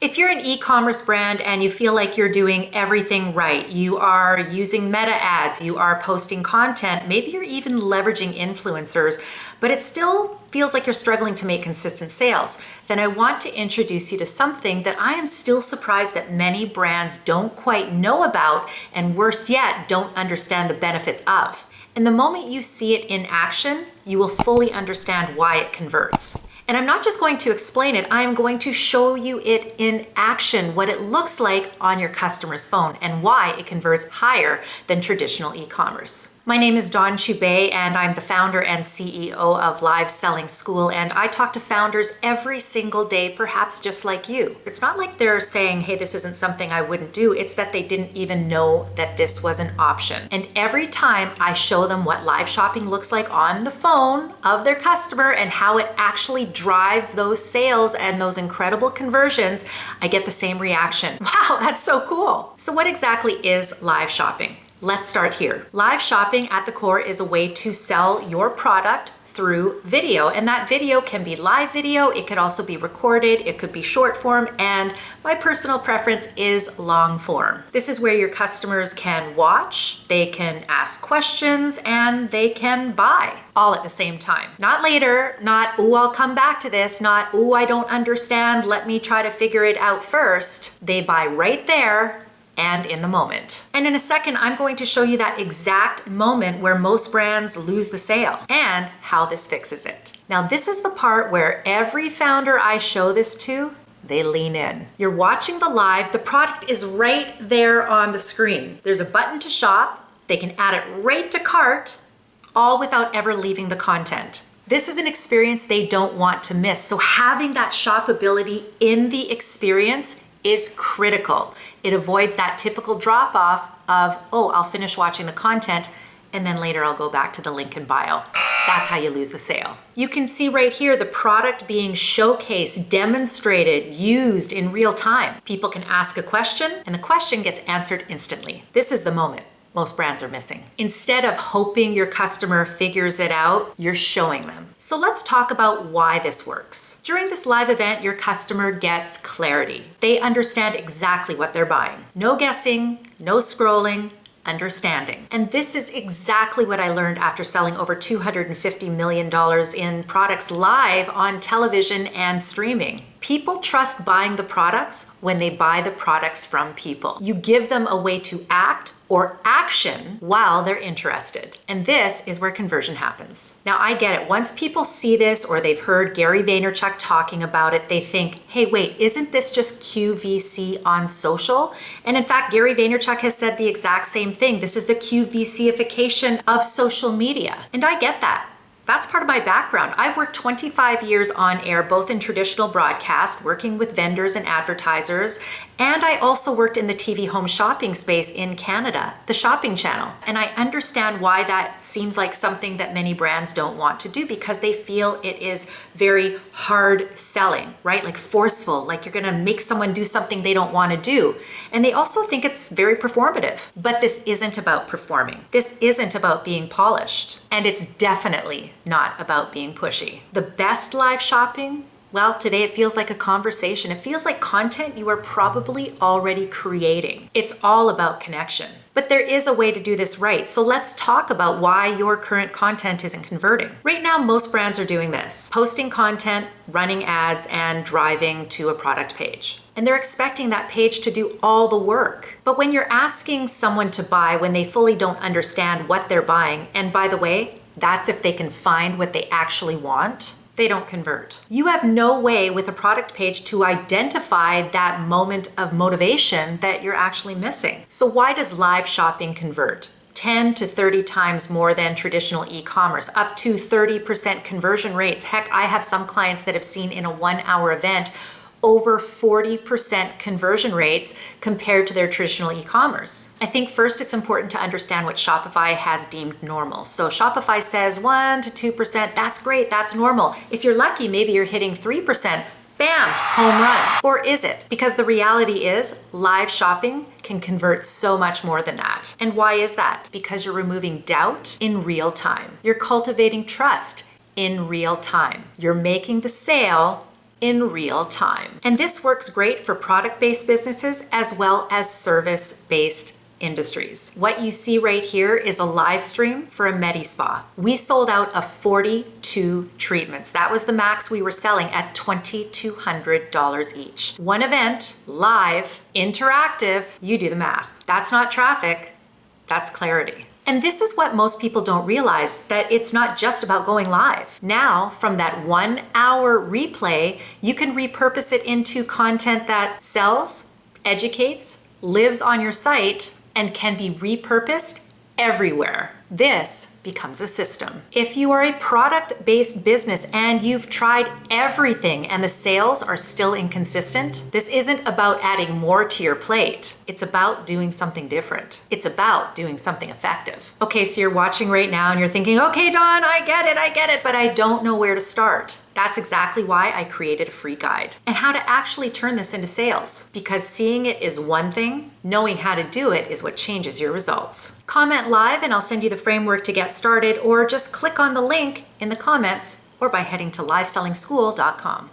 If you're an e-commerce brand and you feel like you're doing everything right, you are using meta ads, you are posting content, maybe you're even leveraging influencers, but it still feels like you're struggling to make consistent sales, then I want to introduce you to something that I am still surprised that many brands don't quite know about, and worse yet, don't understand the benefits of. And the moment you see it in action, you will fully understand why it converts. And I'm not just going to explain it, I am going to show you it in action, what it looks like on your customer's phone and why it converts higher than traditional e-commerce. My name is Dawn Chubet, and I'm the founder and CEO of Live Selling School, and I talk to founders every single day, perhaps just like you. It's not like they're saying, hey, this isn't something I wouldn't do. It's that they didn't even know that this was an option. And every time I show them what live shopping looks like on the phone of their customer and how it actually drives those sales and those incredible conversions, I get the same reaction. Wow, that's so cool. So what exactly is live shopping? Let's start here. Live shopping at the core is a way to sell your product through video, and that video can be live video, it could also be recorded, it could be short form, and my personal preference is long form. This is where your customers can watch, they can ask questions, and they can buy all at the same time. Not later, not, oh, I'll come back to this, not, oh, I don't understand, let me try to figure it out first. They buy right there and in the moment. And in a second, I'm going to show you that exact moment where most brands lose the sale and how this fixes it. Now, this is the part where every founder I show this to, they lean in. You're watching the live, the product is right there on the screen. There's a button to shop, they can add it right to cart, all without ever leaving the content. This is an experience they don't want to miss. So having that shoppability in the experience is critical. It avoids that typical drop off of, oh, I'll finish watching the content and then later I'll go back to the link in bio. That's how you lose the sale. You can see right here the product being showcased, demonstrated, used in real time. People can ask a question and the question gets answered instantly. This is the moment most brands are missing. Instead of hoping your customer figures it out, you're showing them. So let's talk about why this works. During this live event, your customer gets clarity. They understand exactly what they're buying. No guessing, no scrolling, understanding. And this is exactly what I learned after selling over $250 million in products live on television and streaming. People trust buying the products when they buy the products from people. You give them a way to act or action while they're interested. And this is where conversion happens. Now, I get it. Once people see this or they've heard Gary Vaynerchuk talking about it, they think, hey, wait, isn't this just QVC on social? And in fact, Gary Vaynerchuk has said the exact same thing. This is the QVCification of social media. And I get that. That's part of my background. I've worked 25 years on air, both in traditional broadcast, working with vendors and advertisers, and I also worked in the TV home shopping space in Canada, the shopping channel. And I understand why that seems like something that many brands don't want to do because they feel it is very hard selling, right? Like forceful, like you're gonna make someone do something they don't wanna do. And they also think it's very performative. But this isn't about performing. This isn't about being polished. And it's definitely not about being pushy. The best live shopping, well, today it feels like a conversation. It feels like content you are probably already creating. It's all about connection. But there is a way to do this right. So let's talk about why your current content isn't converting. Right now, most brands are doing this: posting content, running ads, and driving to a product page. And they're expecting that page to do all the work. But when you're asking someone to buy when they fully don't understand what they're buying, and by the way, that's if they can find what they actually want, they don't convert. You have no way with a product page to identify that moment of motivation that you're actually missing. So why does live shopping convert? 10 to 30 times more than traditional e-commerce, up to 30% conversion rates. Heck, I have some clients that have seen in a 1-hour event over 40% conversion rates compared to their traditional e-commerce. I think first it's important to understand what Shopify has deemed normal. So Shopify says 1 to 2%, that's great, that's normal. If you're lucky, maybe you're hitting 3%, bam, home run. Or is it? Because the reality is live shopping can convert so much more than that. And why is that? Because you're removing doubt in real time. You're cultivating trust in real time. You're making the sale in real time. And this works great for product-based businesses as well as service-based industries. What you see right here is a live stream for a Medi Spa. We sold out of 42 treatments. That was the max we were selling at $2,200 each. One event, live, interactive, you do the math. That's not traffic, that's clarity. And this is what most people don't realize, that it's not just about going live. Now, from that 1 hour replay, you can repurpose it into content that sells, educates, lives on your site, and can be repurposed everywhere. This becomes a system. If you are a product-based business and you've tried everything and the sales are still inconsistent, this isn't about adding more to your plate. It's about doing something different. It's about doing something effective. Okay, so you're watching right now and you're thinking, okay, Dawn, I get it, but I don't know where to start. That's exactly why I created a free guide and how to actually turn this into sales. Because seeing it is one thing, knowing how to do it is what changes your results. Comment live and I'll send you the framework to get started, or just click on the link in the comments or by heading to livesellingSchool.com.